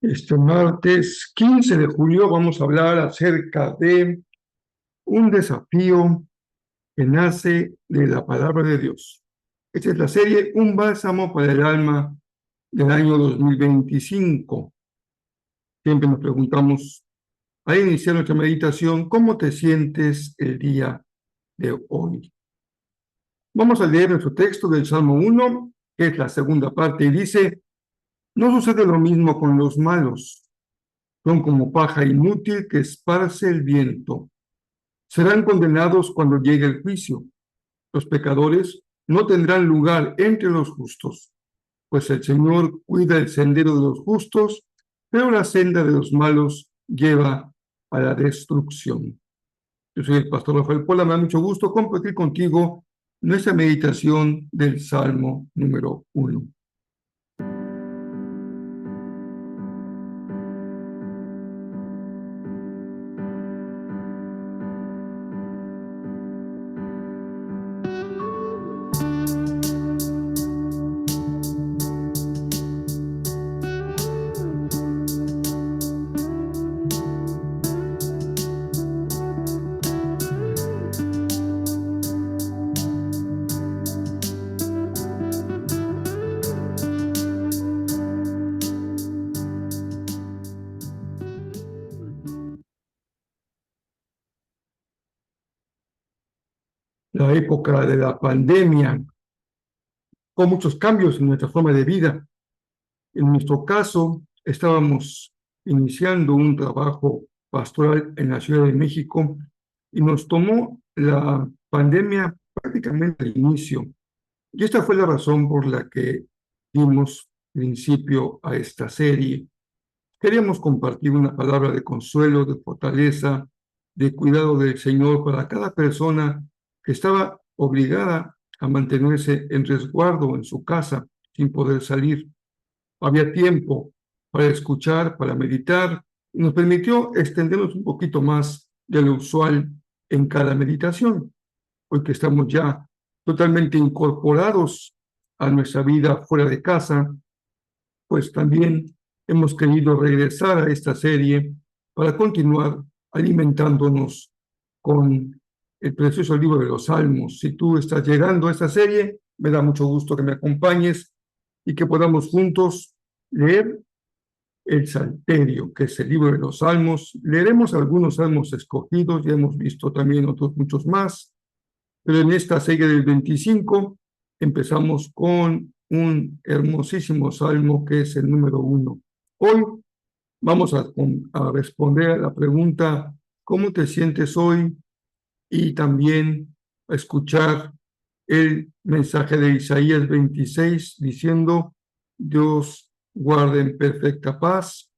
Este martes 15 de julio vamos a hablar acerca de un desafío que nace de la palabra de Dios. Esta es la serie Un bálsamo para el alma del año 2025. Siempre nos preguntamos, al iniciar nuestra meditación, ¿cómo te sientes el día de hoy? Vamos a leer nuestro texto del Salmo 1, que es la segunda parte, y dice: no sucede lo mismo con los malos. Son como paja inútil que esparce el viento. Serán condenados cuando llegue el juicio. Los pecadores no tendrán lugar entre los justos, pues el Señor cuida el sendero de los justos, pero la senda de los malos lleva a la destrucción. Yo soy el pastor Rafael Pola, me da mucho gusto compartir contigo nuestra meditación del Salmo número 1. La época de la pandemia, con muchos cambios en nuestra forma de vida. En nuestro caso, estábamos iniciando un trabajo pastoral en la Ciudad de México y nos tomó la pandemia prácticamente al inicio. Y esta fue la razón por la que dimos principio a esta serie. Queríamos compartir una palabra de consuelo, de fortaleza, de cuidado del Señor para cada persona que estaba obligada a mantenerse en resguardo en su casa sin poder salir. Había tiempo para escuchar, para meditar, y nos permitió extendernos un poquito más de lo usual en cada meditación. Hoy que estamos ya totalmente incorporados a nuestra vida fuera de casa, pues también hemos querido regresar a esta serie para continuar alimentándonos con el precioso libro de los Salmos. Si tú estás llegando a esta serie, me da mucho gusto que me acompañes y que podamos juntos leer el Salterio, que es el libro de los Salmos. Leeremos algunos salmos escogidos, ya hemos visto también otros muchos más, pero en esta serie del 25 empezamos con un hermosísimo salmo que es el número 1. Hoy vamos a responder a la pregunta, ¿cómo te sientes hoy? Y también a escuchar el mensaje de Isaías 26 diciendo: Dios guarda en perfecta paz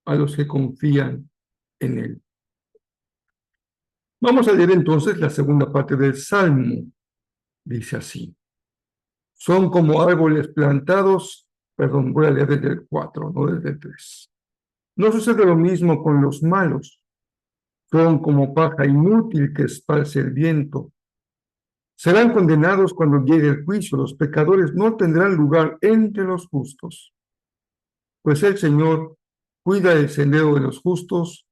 a los que confían en Él. Vamos a leer entonces la segunda parte del Salmo. Dice así: son como árboles plantados, perdón, voy a leer desde el 4, no desde el 3. No sucede lo mismo con los malos. Son como paja inútil que esparce el viento. Serán condenados cuando llegue el juicio. Los pecadores no tendrán lugar entre los justos. Pues el Señor cuida el sendero de los justos,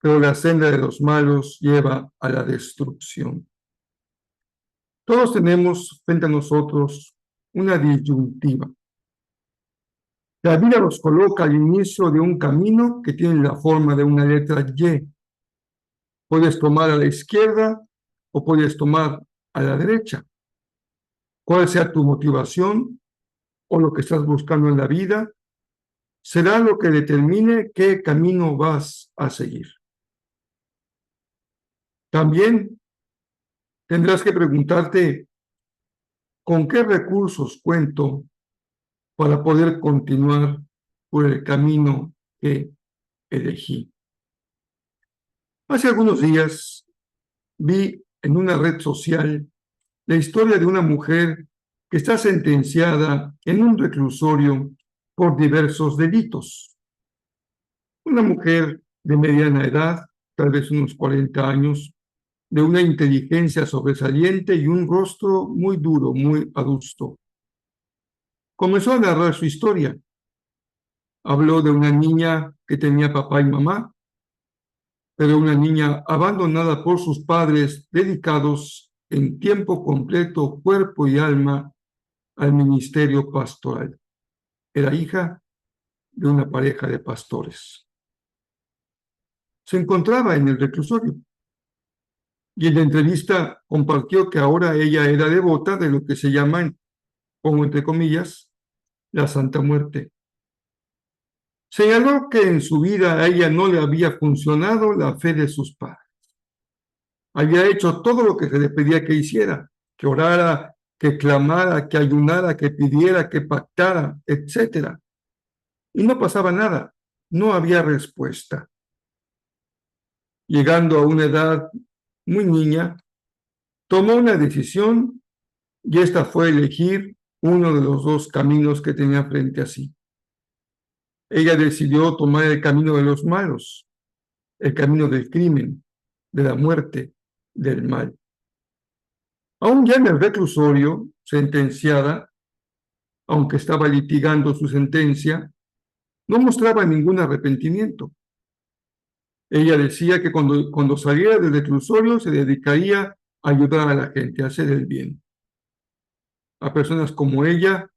pero la senda de los malos lleva a la destrucción. Todos tenemos frente a nosotros una disyuntiva. La vida nos coloca al inicio de un camino que tiene la forma de una letra Y. Puedes tomar a la izquierda o puedes tomar a la derecha. Cuál sea tu motivación o lo que estás buscando en la vida, será lo que determine qué camino vas a seguir. También tendrás que preguntarte con qué recursos cuento para poder continuar por el camino que elegí. Hace algunos días vi en una red social la historia de una mujer que está sentenciada en un reclusorio por diversos delitos. Una mujer de mediana edad, tal vez unos 40 años, de una inteligencia sobresaliente y un rostro muy duro, muy adusto. Comenzó a narrar su historia. Habló de una niña que tenía papá y mamá, pero una niña abandonada por sus padres, dedicados en tiempo completo, cuerpo y alma, al ministerio pastoral. Era hija de una pareja de pastores. Se encontraba en el reclusorio y en la entrevista compartió que ahora ella era devota de lo que se llaman, pongo entre comillas, la Santa Muerte. Señaló que en su vida a ella no le había funcionado la fe de sus padres. Había hecho todo lo que se le pedía que hiciera, que orara, que clamara, que ayunara, que pidiera, que pactara, etcétera. Y no pasaba nada, no había respuesta. Llegando a una edad muy niña, tomó una decisión y esta fue elegir uno de los dos caminos que tenía frente a sí. Ella decidió tomar el camino de los malos, el camino del crimen, de la muerte, del mal. Aún ya en el reclusorio, sentenciada, aunque estaba litigando su sentencia, no mostraba ningún arrepentimiento. Ella decía que cuando saliera del reclusorio se dedicaría a ayudar a la gente, a hacer el bien. A personas como ella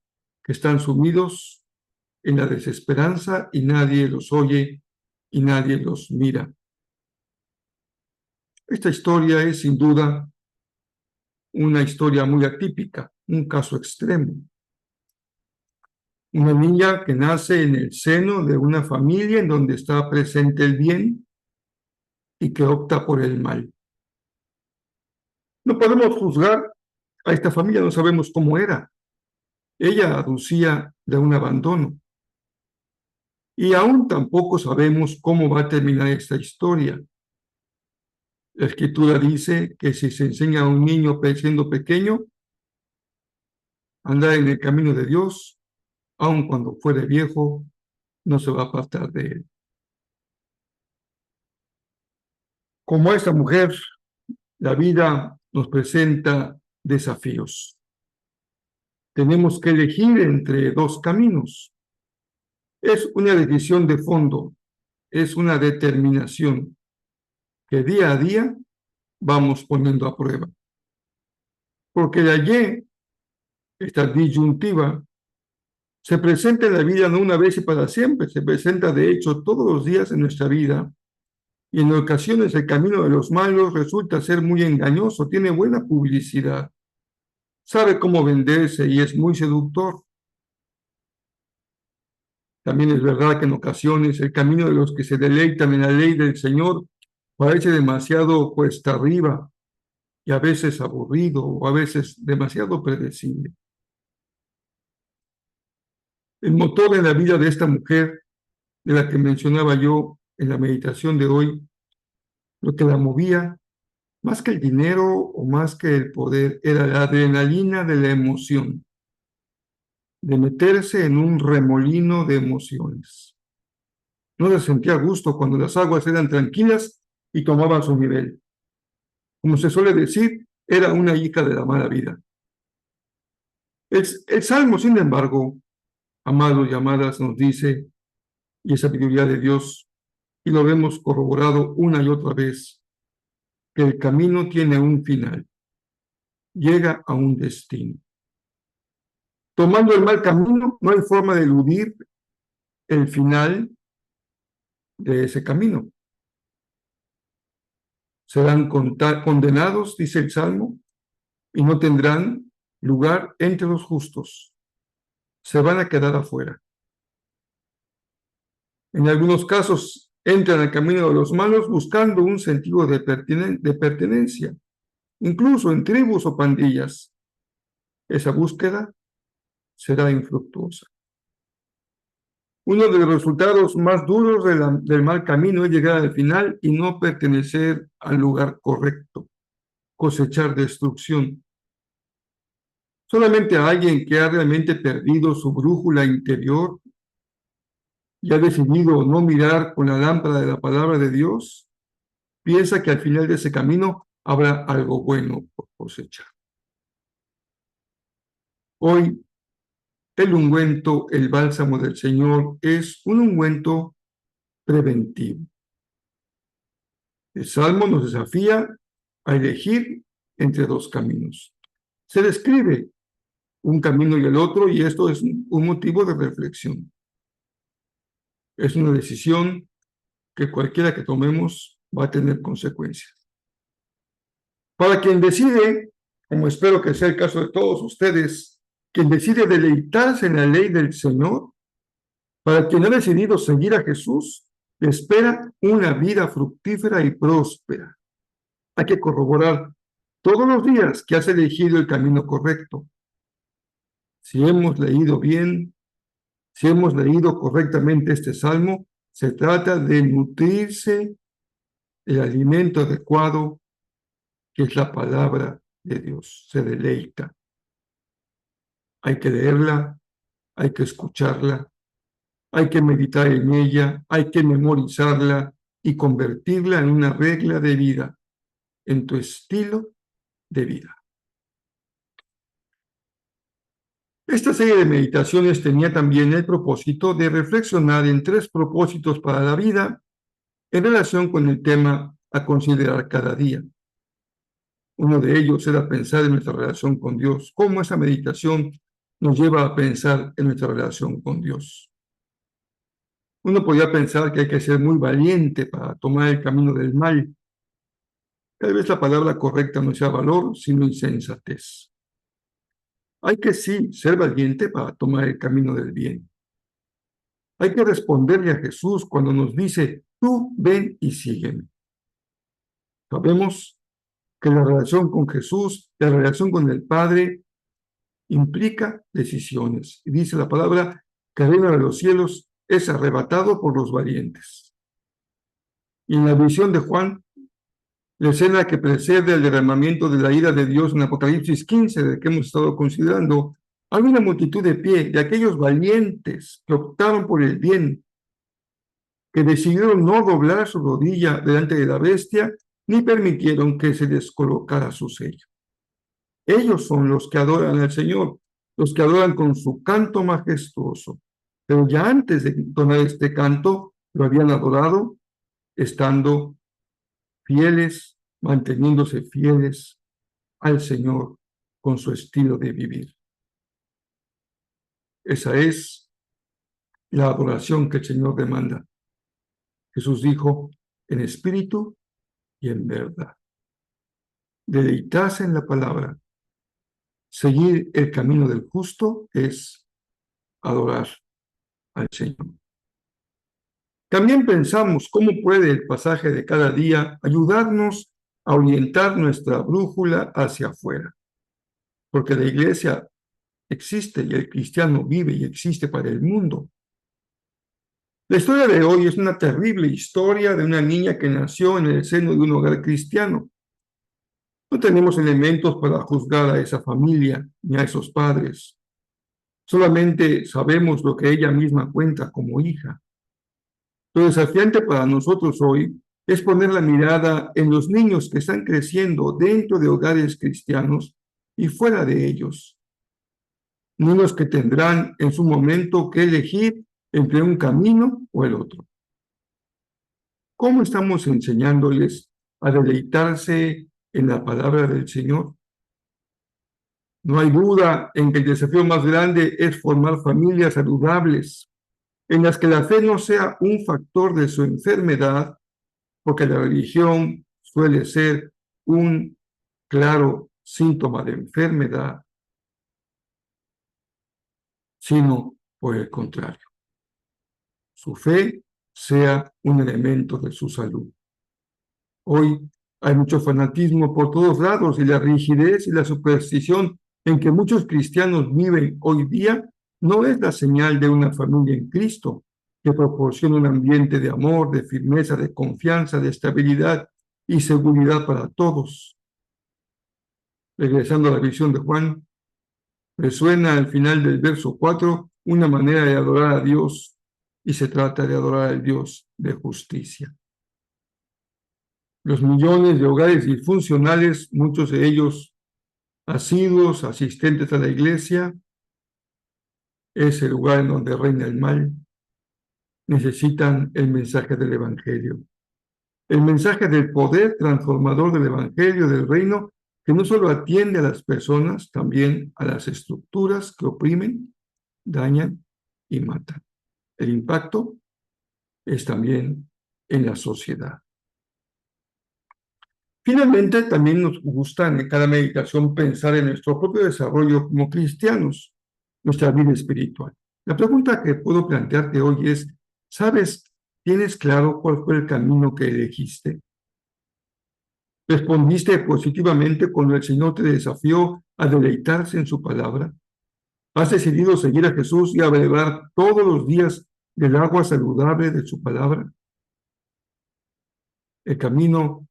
que están sumidos en la desesperanza y nadie los oye y nadie los mira. Esta historia es sin duda una historia muy atípica, un caso extremo. Una niña que nace en el seno de una familia en donde está presente el bien y que opta por el mal. No podemos juzgar a esta familia, no sabemos cómo era. Ella aducía de un abandono. Y aún tampoco sabemos cómo va a terminar esta historia. La Escritura dice que si se enseña a un niño siendo pequeño, andar en el camino de Dios, aun cuando fuere viejo, no se va a apartar de él. Como esta mujer, la vida nos presenta desafíos. Tenemos que elegir entre dos caminos. Es una decisión de fondo, es una determinación que día a día vamos poniendo a prueba. Porque de allí, esta disyuntiva, se presenta en la vida no una vez y para siempre, se presenta de hecho todos los días en nuestra vida y en ocasiones el camino de los malos resulta ser muy engañoso, tiene buena publicidad, sabe cómo venderse y es muy seductor. También es verdad que en ocasiones el camino de los que se deleitan en la ley del Señor parece demasiado cuesta arriba y a veces aburrido o a veces demasiado predecible. El motor de la vida de esta mujer, de la que mencionaba yo en la meditación de hoy, lo que la movía, más que el dinero o más que el poder, era la adrenalina de la emoción, de meterse en un remolino de emociones. No se sentía a gusto cuando las aguas eran tranquilas y tomaban su nivel. Como se suele decir, era una hija de la mala vida. El Salmo, sin embargo, amados y amadas, nos dice, y es sabiduría de Dios, y lo vemos corroborado una y otra vez, que el camino tiene un final, llega a un destino. Tomando el mal camino, no hay forma de eludir el final de ese camino. Serán condenados, dice el Salmo, y no tendrán lugar entre los justos. Se van a quedar afuera. En algunos casos entran al camino de los malos buscando un sentido de pertenencia, incluso en tribus o pandillas. Esa búsqueda será infructuosa. Uno de los resultados más duros del mal camino es llegar al final y no pertenecer al lugar correcto, cosechar destrucción. Solamente alguien que ha realmente perdido su brújula interior y ha decidido no mirar con la lámpara de la palabra de Dios, piensa que al final de ese camino habrá algo bueno por cosechar. Hoy el ungüento, el bálsamo del Señor, es un ungüento preventivo. El Salmo nos desafía a elegir entre dos caminos. Se describe un camino y el otro, y esto es un motivo de reflexión. Es una decisión que cualquiera que tomemos va a tener consecuencias. Para quien decide, como espero que sea el caso de todos ustedes, quien decide deleitarse en la ley del Señor, para quien ha decidido seguir a Jesús, espera una vida fructífera y próspera. Hay que corroborar todos los días que has elegido el camino correcto. Si hemos leído bien, si hemos leído correctamente este salmo, se trata de nutrirse el alimento adecuado, que es la palabra de Dios. Se deleita. Hay que leerla, hay que escucharla, hay que meditar en ella, hay que memorizarla y convertirla en una regla de vida, en tu estilo de vida. Esta serie de meditaciones tenía también el propósito de reflexionar en 3 propósitos para la vida en relación con el tema a considerar cada día. Uno de ellos era pensar en nuestra relación con Dios, cómo esa meditación nos lleva a pensar en nuestra relación con Dios. Uno podría pensar que hay que ser muy valiente para tomar el camino del mal. Tal vez la palabra correcta no sea valor, sino insensatez. Hay que sí ser valiente para tomar el camino del bien. Hay que responderle a Jesús cuando nos dice, tú ven y sígueme. Sabemos que la relación con Jesús, la relación con el Padre, implica decisiones. Y dice la palabra que el reino de los cielos es arrebatado por los valientes. Y en la visión de Juan, la escena que precede al derramamiento de la ira de Dios en Apocalipsis 15, de que hemos estado considerando, hay una multitud de pie de aquellos valientes que optaron por el bien, que decidieron no doblar su rodilla delante de la bestia, ni permitieron que se les colocara su sello. Ellos son los que adoran al Señor, los que adoran con su canto majestuoso. Pero ya antes de entonar este canto, lo habían adorado estando fieles, manteniéndose fieles al Señor con su estilo de vivir. Esa es la adoración que el Señor demanda. Jesús dijo, en espíritu y en verdad. Deleitarse en la palabra, seguir el camino del justo es adorar al Señor. También pensamos cómo puede el pasaje de cada día ayudarnos a orientar nuestra brújula hacia afuera, porque la iglesia existe y el cristiano vive y existe para el mundo. La historia de hoy es una terrible historia de una niña que nació en el seno de un hogar cristiano. No tenemos elementos para juzgar a esa familia ni a esos padres. Solamente sabemos lo que ella misma cuenta como hija. Lo desafiante para nosotros hoy es poner la mirada en los niños que están creciendo dentro de hogares cristianos y fuera de ellos. Niños que tendrán en su momento que elegir entre un camino o el otro. ¿Cómo estamos enseñándoles a deleitarse en la palabra del Señor? No hay duda en que el desafío más grande es formar familias saludables, en las que la fe no sea un factor de su enfermedad, porque la religión suele ser un claro síntoma de enfermedad, sino por el contrario, su fe sea un elemento de su salud. Hoy hay mucho fanatismo por todos lados y la rigidez y la superstición en que muchos cristianos viven hoy día no es la señal de una familia en Cristo que proporciona un ambiente de amor, de firmeza, de confianza, de estabilidad y seguridad para todos. Regresando a la visión de Juan, resuena al final del verso 4 una manera de adorar a Dios y se trata de adorar al Dios de justicia. Los millones de hogares disfuncionales, muchos de ellos asiduos, asistentes a la iglesia, ese lugar en donde reina el mal, necesitan el mensaje del Evangelio. El mensaje del poder transformador del Evangelio del reino, que no solo atiende a las personas, también a las estructuras que oprimen, dañan y matan. El impacto es también en la sociedad. Finalmente, también nos gusta en cada meditación pensar en nuestro propio desarrollo como cristianos, nuestra vida espiritual. La pregunta que puedo plantearte hoy es, ¿sabes, tienes claro cuál fue el camino que elegiste? ¿Respondiste positivamente cuando el Señor te desafió a deleitarse en su palabra? ¿Has decidido seguir a Jesús y a beber todos los días del agua saludable de su palabra? El camino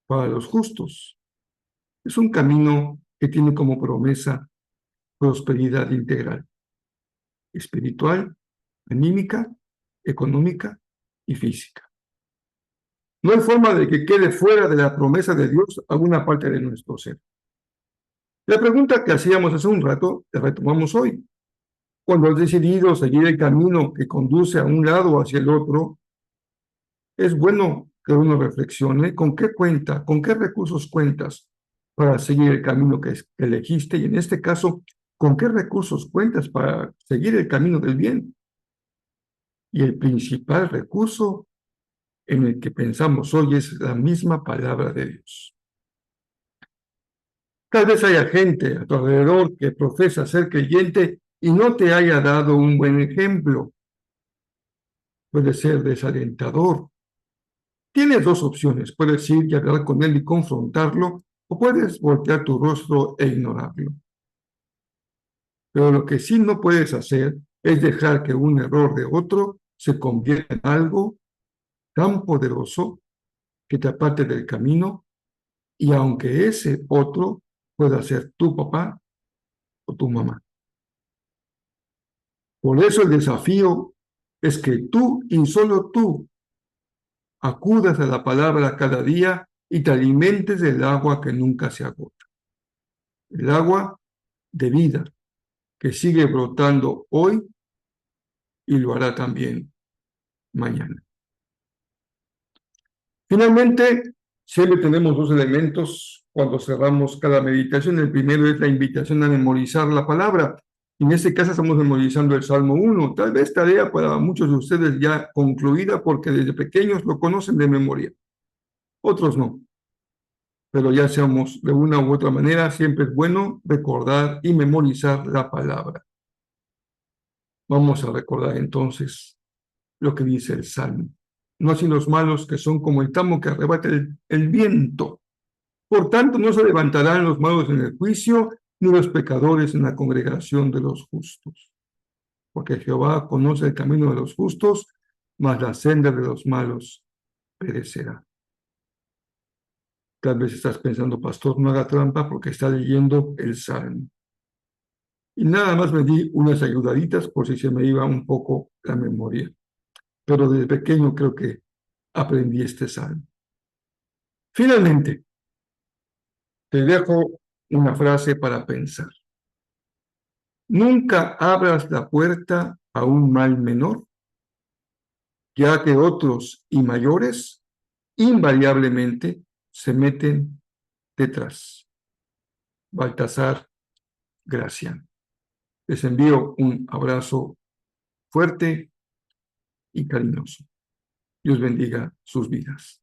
para los justos es un camino que tiene como promesa prosperidad integral, espiritual, anímica, económica y física. No hay forma de que quede fuera de la promesa de Dios alguna parte de nuestro ser. La pregunta que hacíamos hace un rato la retomamos hoy. Cuando has decidido seguir el camino que conduce a un lado o hacia el otro, es bueno que uno reflexione con qué cuenta, con qué recursos cuentas para seguir el camino que elegiste y en este caso, con qué recursos cuentas para seguir el camino del bien. Y el principal recurso en el que pensamos hoy es la misma palabra de Dios. Tal vez haya gente a tu alrededor que profesa ser creyente y no te haya dado un buen ejemplo. Puede ser desalentador. Tienes dos opciones, puedes ir y hablar con él y confrontarlo, o puedes voltear tu rostro e ignorarlo. Pero lo que sí no puedes hacer es dejar que un error de otro se convierta en algo tan poderoso que te aparte del camino, y aunque ese otro pueda ser tu papá o tu mamá. Por eso el desafío es que tú y solo tú acudas a la palabra cada día y te alimentes del agua que nunca se agota. El agua de vida que sigue brotando hoy y lo hará también mañana. Finalmente, siempre tenemos dos elementos cuando cerramos cada meditación. El primero es la invitación a memorizar la palabra. En este caso estamos memorizando el Salmo 1. Tal vez tarea para muchos de ustedes ya concluida porque desde pequeños lo conocen de memoria. Otros no. Pero ya seamos de una u otra manera, siempre es bueno recordar y memorizar la palabra. Vamos a recordar entonces lo que dice el Salmo. No así los malos que son como el tamo que arrebata el viento. Por tanto, no se levantarán los malos en el juicio, ni los pecadores en la congregación de los justos. Porque Jehová conoce el camino de los justos, mas la senda de los malos perecerá. Tal vez estás pensando, pastor, no haga trampa porque está leyendo el Salmo. Y nada más me di unas ayudaditas por si se me iba un poco la memoria. Pero desde pequeño creo que aprendí este Salmo. Finalmente, te dejo una frase para pensar. Nunca abras la puerta a un mal menor, ya que otros y mayores invariablemente se meten detrás. Baltasar Gracián. Les envío un abrazo fuerte y cariñoso. Dios bendiga sus vidas.